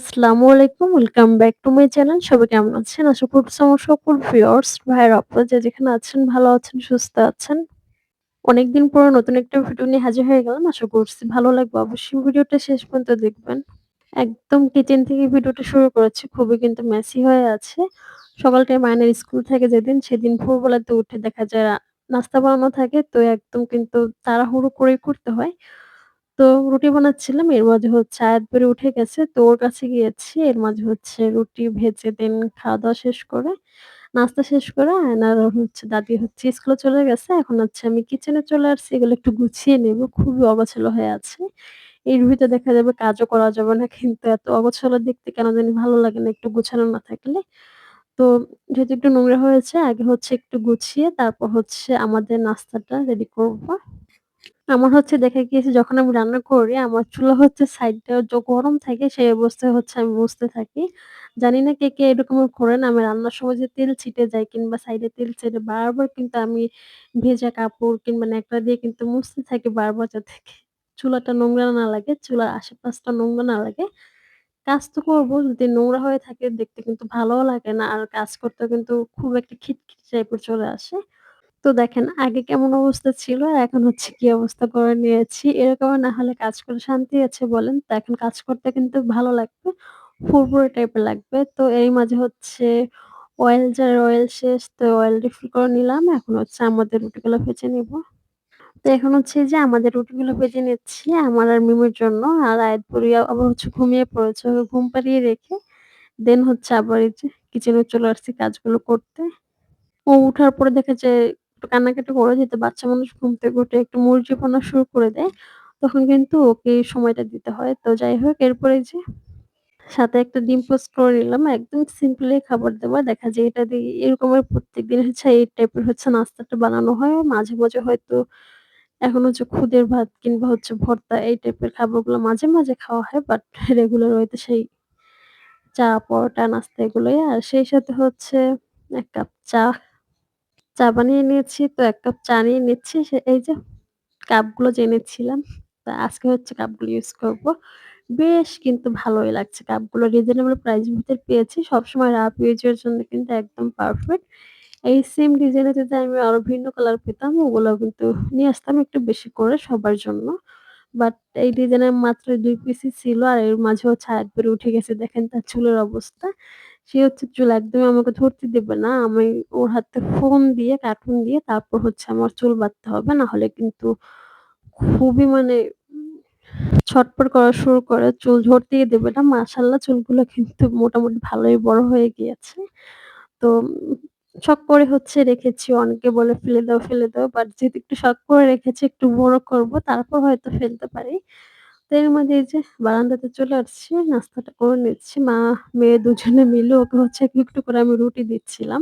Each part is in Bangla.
আসসালামু আলাইকুম। Welcome back to my channel. সবাই কেমন আছেন? আশা করছি আমার সকল ভিউয়ার্স, ভাইয়েরা আপনারা যে যেখানে আছেন ভালো আছেন, সুস্থ আছেন। অনেকদিন পর নতুন একটা ভিডিও নিয়ে হাজির হয়ে গেলাম। আশা করছি ভালো লাগবে। অবশ্যই ভিডিওটা শেষ পর্যন্ত দেখবেন। একদম কিচেন থেকে ভিডিওটা শুরু করেছি। খুবই কিন্তু মেসি হয়ে আছে। সকালটায় মায়ের স্কুল থাকে যেদিন, সেদিন ভোরবেলাতে উঠে দেখা যায় নাস্তা বানানো থাকে। তো একদম কিন্তু তাড়াহুড়ো করেই করতে হয়। তো রুটি বানাচ্ছিলাম। এর মাঝে হচ্ছে আয়াত বেড়ে উঠে গেছে। তো ওর কাছে গিয়েছি। এর মাঝে হচ্ছে রুটি ভেজে দেন খাওয়া-দাওয়া শেষ করে, নাস্তা শেষ করে আয়নার হচ্ছে দাদি হচ্ছে স্কুলে চলে গেছে। এখন হচ্ছে আমি কিচেনে চলে আসছি। এগুলো একটু গুছিয়ে নেব। খুবই অগোছালো হয়ে আছে। এর ভিতরে দেখা যাবে কাজও করা যাবে না। কিন্তু এত অগোছালো দেখতে কেন জানি ভালো লাগে না একটু গুছানো না থাকলে। তো যেহেতু একটু নোংরা হয়েছে আগে হচ্ছে একটু গুছিয়ে তারপর হচ্ছে আমাদের নাস্তাটা রেডি করব। আমার হচ্ছে দেখা গিয়েছে যখন আমি রান্না করি, আমার চুলা হচ্ছে সাইডটা গরম থাকে সেই অবস্থায় হচ্ছে আমি মুছতে থাকি। জানি না কে এরকম করেন? আমি রান্নার সময় যে তেল ছিটে যায় কিংবা সাইডে তেল ছিটে বারবার কিন্তু আমি ভেজা কাপড় কিংবা ন্যাকড়া দিয়ে কিন্তু মুছতে থাকি বারবার যাতে চুলাটা নোংরা না লাগে, চুলার আশেপাশটা নোংরা না লাগে। কাজ তো করব যদি নোংরা হয়ে থাকে দেখতে কিন্তু ভালোও লাগে না। আর কাজ করতেও কিন্তু খুব একটা খিটখিটে টাইপের চলে আসে। তো দেখেন আগে কেমন অবস্থা ছিল আর এখন হচ্ছে কি অবস্থা করে নিয়েছি। এরকম না হলে কাজ করে শান্তি আছে বলেন? তো এখন কাজ করতে কিন্তু ভালো লাগবে। ফুরফুরে টাইপের লাগবে। তো এরই মাঝে হচ্ছে অয়েল যার অয়েল শেষ তো অয়েল রিফিল করে নিলাম। এখন হচ্ছে আমাদের রুটিগুলো ভেজে নিব। তো এখন হচ্ছে যে আমাদের রুটিগুলো ভেজে নিচ্ছি আমার আর মিমির জন্য। আর আয়াতপুরি আবার হচ্ছে ঘুমিয়ে পড়েছে। ওকে ঘুম পাড়িয়ে রেখে দেন হচ্ছে আবার এই যে কিচেনে চলে আসছি কাজগুলো করতে। ও উঠার পরে দেখা যায় একটু কান্নাকাটি করে যেহেতু বাচ্চা মানুষ ঘুম থেকে উঠে একটু মুরগিপনা শুরু করে দেয়। তখন কিন্তু ওকে এই সময়টা দিতে হয়। তো যাই হোক এরপরে যে সাথে একটা ডিম পোস্ট করে নিলাম। একদম সিম্পলি খাবার-দাবার দেখা যায় এটা দিয়ে এরকমের প্রত্যেকদিন হচ্ছে এই টাইপের হচ্ছে নাস্তাটা বানানো হয়। মাঝে মাঝে হয়তো এখন হচ্ছে খুদের ভাত কিংবা হচ্ছে ভর্তা এই টাইপের খাবারগুলো মাঝে মাঝে খাওয়া হয়। বাট রেগুলার ওয়েতে সেই চা, পরোটা, নাস্তা এগুলোই। আর সেই সাথে হচ্ছে ১ কাপ চা বানিয়ে নিয়েছি। তো ১ কাপ চা নিয়ে নিচ্ছি। এই যে কাপগুলো যে এনেছিলাম, তো আজকে হচ্ছে কাপগুলো ইউজ করব। বেশ কিন্তু ভালোই লাগছে। কাপগুলো রিজনেবল প্রাইস এর ভিতর পেয়েছি। সবসময় রাফ ইউজ এর জন্য কিন্তু একদম পারফেক্ট। এই সেম ডিজাইনের যদি আমি আরো ভিন্ন কালার পেতাম ওগুলাও কিন্তু নিয়ে আসতাম একটু বেশি করে সবার জন্য। বাট এই ডিজাইনের মাত্র ২ পিসই ছিল। আর এর মাঝে হচ্ছে আরেকবারে উঠে গেছে দেখেন তার চুলের অবস্থা। সে হচ্ছে চুল একদমই আমাকে ধরতে দেবে না। আমি ওর হাতে ফোন দিয়ে কার্টুন দিয়ে তারপর হচ্ছে আমার চুল বাঁধতে হবে। না হলে কিন্তু খুবই মানে ছটফট করা শুরু করে। চুল ঝরতেই দেবে না। মাশাআল্লাহ চুলগুলো কিন্তু মোটামুটি ভালোই বড় হয়ে গিয়েছে। তো শখ করে হচ্ছে রেখেছি। অনেকে বলে ফেলে দাও। বাট যেহেতু একটু শখ করে রেখেছি একটু বড় করব তারপর হয়তো ফেলতে পারি। তো এর মাঝে এই যে বারান্দাতে চলে আসছি। নাস্তাটা করে নিচ্ছি। মা-মেয়ে দুজনে মিলে ওকে হচ্ছে একটু করে আমি রুটি দিচ্ছিলাম।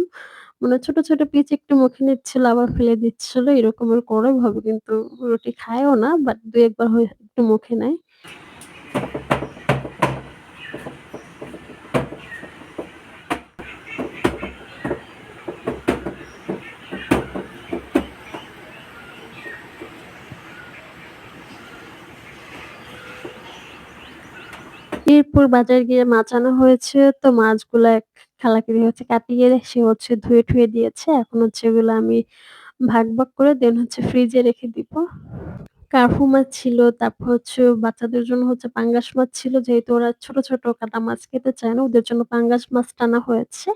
মানে ছোট ছোট পিস একটু মুখে নিচ্ছিল আবার ফেলে দিচ্ছিল। এরকমের করে ভাবে কিন্তু রুটি খায়ও না। বাট ২-১ বার একটু মুখে নেয়। এরপর বাজারে গিয়ে মাছ আনা হয়েছে। তো মাছগুলা খালাকে দিয়ে হচ্ছে কাটিয়ে সে হচ্ছে ধুয়ে-টুয়ে দিয়েছে। এখন হচ্ছে এগুলো আমি ভাগ করে দেন হচ্ছে ফ্রিজে রেখে দিব। কার্পু মাছ ছিল, তারপর হচ্ছে বাচ্চাদের জন্য হচ্ছে পাঙ্গাস মাছ ছিল। যেহেতু ওরা ছোট কাটা মাছ খেতে চায় না, ওদের জন্য পাঙ্গাস মাছ টানা হয়েছে।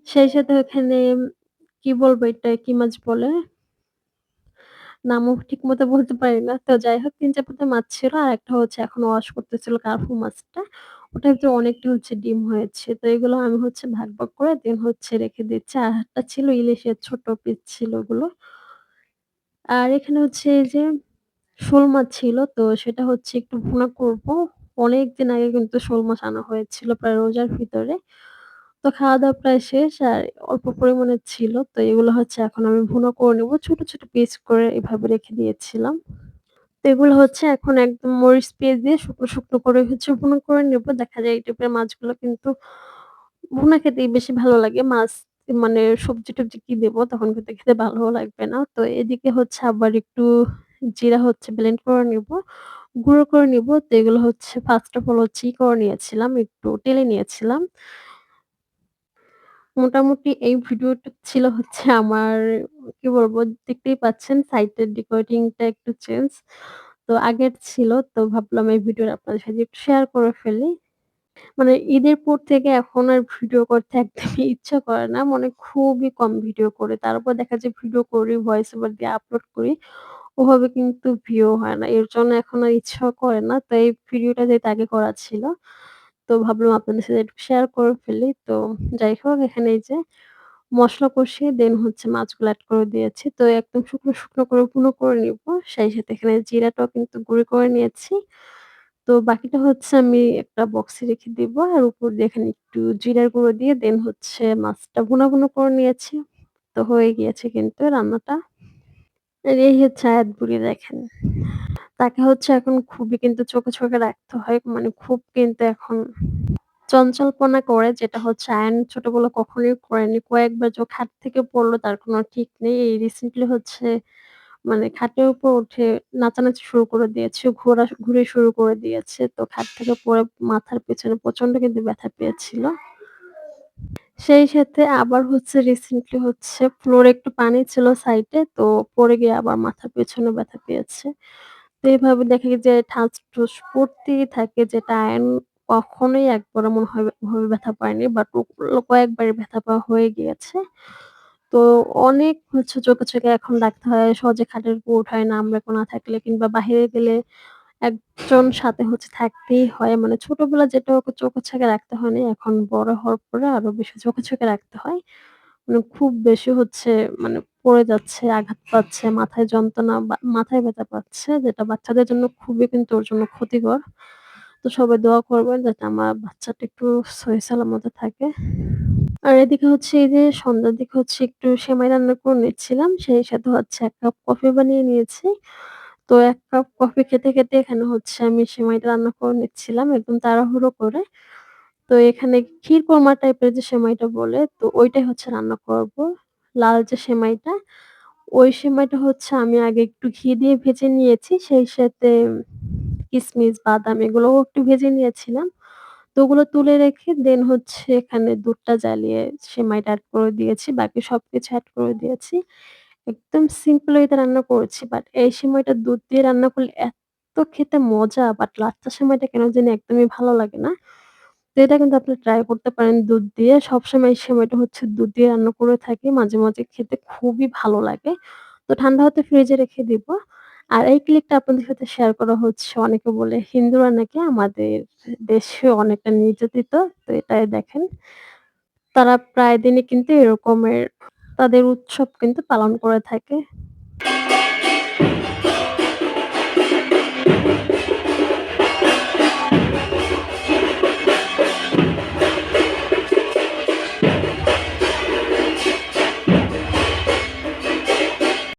সেই সাথে ওখানে কি বলবো এটা কি মাছ বলে? নামও ঠিকমতো বলতে পারি না। তো যাই হোক ৩-৪ পদের মাছ ছিল। আরেকটা হচ্ছে এখনো ওয়াশ করতেছিল কার্পু মাছটা। ওটার ভিতরে অনেকটা হচ্ছে ডিম হয়েছে। তো এগুলো আমি হচ্ছে ভাগ করে দেন হচ্ছে রেখে দিচ্ছি। আরেকটা ছিল ইলিশের ছোট পিস ছিল ওগুলো। আর এখানে হচ্ছে এই যে শোল মাছ ছিল তো সেটা হচ্ছে একটু ভুনা করব। অনেকদিন আগে কিন্তু শোল মাছ আনা হয়েছিল প্রায় রোজার ভিতরে। তো খাওয়া-দাওয়া প্রায় শেষ আর অল্প পরিমাণে ছিল। তো এগুলো হচ্ছে এখন আমি ভুনা করে নেব। ছোট পিস করে এভাবে রেখে দিয়েছিলাম। তো এগুলো হচ্ছে এখন একদম মরিচ, পেঁয়াজ দিয়ে শুকনো করে হচ্ছে ভুনা করে নেব। দেখা যায় এই টাইপের মাছগুলো কিন্তু ভুনা খেতেই বেশি ভালো লাগে। মাছ মানে সবজি-টবজি কি দেব তখন কিন্তু খেতে ভালোও লাগবে না। তো এদিকে হচ্ছে আবার একটু জিরা হচ্ছে ব্লেন্ড করে নিব। গুঁড়ো করে নিব। তো এগুলো হচ্ছে ফার্স্ট অফ অল হচ্ছে করে নিয়েছিলাম, একটু টেলে নিয়েছিলাম। মোটামুটি এই ভিডিওটা ছিল হচ্ছে আমার কি বলবো দেখতেই পাচ্ছেন সাইটের ডেকোরেটিং টা একটু চেঞ্জ। তো আগের ছিল তো ভাবলাম এই ভিডিওটা আপনাদের সাথে একটু শেয়ার করে ফেলি। মানে ঈদের পর থেকে এখন আর ভিডিও করতে একদমই ইচ্ছা করে না। মানে খুবই কম ভিডিও করি। তারপর দেখা যায় ভিডিও করি, ভয়েস ওভার দিয়ে আপলোড করি। ওভাবে কিন্তু ভিউ হয় না। এর জন্য এখন আর ইচ্ছাও করে না। তো এই ভিডিওটা যেহেতু আগে করা ছিল, তো ভাবলাম আপনাদের সাথে একটু শেয়ার করে ফেলি। তো যাই হোক এখানে এই যে মসলা কষিয়ে দেন হচ্ছে মাছগুলো এড করে দিয়েছি। তো একদম শুকনো, শুকনো করে গুঁড়ো করে নিবো। সেই সাথে এখানে জিরাটাও কিন্তু গুঁড়ো করে নিয়েছি। তো বাকিটা হচ্ছে আমি একটা বক্সে রেখে দিব। আর উপর দিয়ে এখানে একটু জিরার গুঁড়ো দিয়ে দেন হচ্ছে মাছটা ভুনা, ভুনা করে নিয়েছি। তো হয়ে গিয়েছে কিন্তু রান্নাটা। আর এই হচ্ছে আয়াত বুড়ি দেখেন। তাকে হচ্ছে এখন খুবই কিন্তু চোখে, চোখে রাখতে হয়। মানে খুব কিন্তু এখন চঞ্চলপনা করে যেটা হচ্ছে আয়ান ছোটবেলায় কখনোই করেনি। কয়েকবার যে ও খাট থেকে পড়লো তার কোনো ঠিক নেই। এই রিসেন্টলি হচ্ছে মানে খাটের উপর উঠে নাচানাচি শুরু করে দিয়েছে। ঘুরে শুরু করে দিয়েছে। তো খাট থেকে পড়ে মাথার পেছনে প্রচন্ড কিন্তু ব্যথা পেয়েছিল। সেই সাথে আবার হচ্ছে রিসেন্টলি হচ্ছে ফ্লোরে একটু পানি ছিল সাইডে তো পড়ে গিয়ে আবার মাথার পেছনে ব্যথা পেয়েছে। তো এভাবে দেখা যায় যে ঠাস-ঠুস পড়তেই থাকে যেটা আয়ন কখনোই একবারও মনে হয় ওভাবে ব্যথা পায়নি। বাট ও কয়েকবারই ব্যথা পাওয়া হয়ে গিয়েছে। তো অনেক হচ্ছে চোখে, চোখে এখন রাখতে হয়। সহজে খাটের উপর উঠায় না আমরা না থাকলে কিংবা বাহিরে গেলে একজন সাথে হচ্ছে থাকতেই হয়। মানে ছোটবেলা যেটা ওকে চোখে চোখে রাখতে হয়নি, এখন বড় হওয়ার পরে আরো বেশি চোখে, চোখে রাখতে হয়। মানে খুব বেশি হচ্ছে মানে পড়ে যাচ্ছে, আঘাত পাচ্ছে, মাথায় যন্ত্রণা বা মাথায় ব্যথা পাচ্ছে যেটা বাচ্চাদের জন্য খুবই কিন্তু ওর জন্য ক্ষতিকর। তো সবাই দোয়া করবেন যাতে আমার বাচ্চাটা একটু সহি সালামতে থাকে। আর এদিকে হচ্ছে এই যে সন্ধ্যার দিকে হচ্ছে একটু সেমাই রান্না করে নিচ্ছিলাম। সেই সাথে হচ্ছে ১ কাপ কফি বানিয়ে নিয়েছি। তো ১ কাপ কফি খেতে, খেতে এখানে হচ্ছে আমি সেমাইটা রান্না করে নিচ্ছিলাম একদম তাড়াহুড়ো করে। তো এখানে ক্ষীরকোরমা টাইপের যে সেমাইটা বলে তো ওইটাই হচ্ছে রান্না করব। লাল যে সেমাইটা, ওই সেমাইটা হচ্ছে আমি আগে একটু ঘি দিয়ে ভেজে নিয়েছি। সেই সাথে কিসমিস, বাদাম এগুলোও একটু ভেজে নিয়েছিলাম। তো ওগুলো তুলে রেখে দেন হচ্ছে এখানে দুধটা জ্বালিয়ে সেমাইটা এড করে দিয়েছি। বাকি সবকিছু এড করে দিয়েছি। একদম সিম্পল ওয়েতে রান্না করেছি। বাট এই সেমাইটা দুধ দিয়ে রান্না করলে এত খেতে মজা বাট লাচ্ছা সেমাইটা কেন জানি একদমই ভালো লাগে না। তো এটা কিন্তু আপনি ট্রাই করতে পারেন দুধ দিয়ে। সবসময় এই সেমাইটা হচ্ছে দুধ দিয়ে রান্না করে থাকি। মাঝে, মাঝে খেতে খুবই ভালো লাগে। তো ঠান্ডা হতে ফ্রিজে রেখে দিব। আর এই ক্লিপটা আপনাদের সাথে শেয়ার করা হচ্ছে অনেকে বলে হিন্দুরা নাকি আমাদের দেশে অনেকটা নির্যাতিত। তো এটাই দেখেন। তারা প্রায় দিনই কিন্তু এরকমের তাদের উৎসব কিন্তু পালন করে থাকে।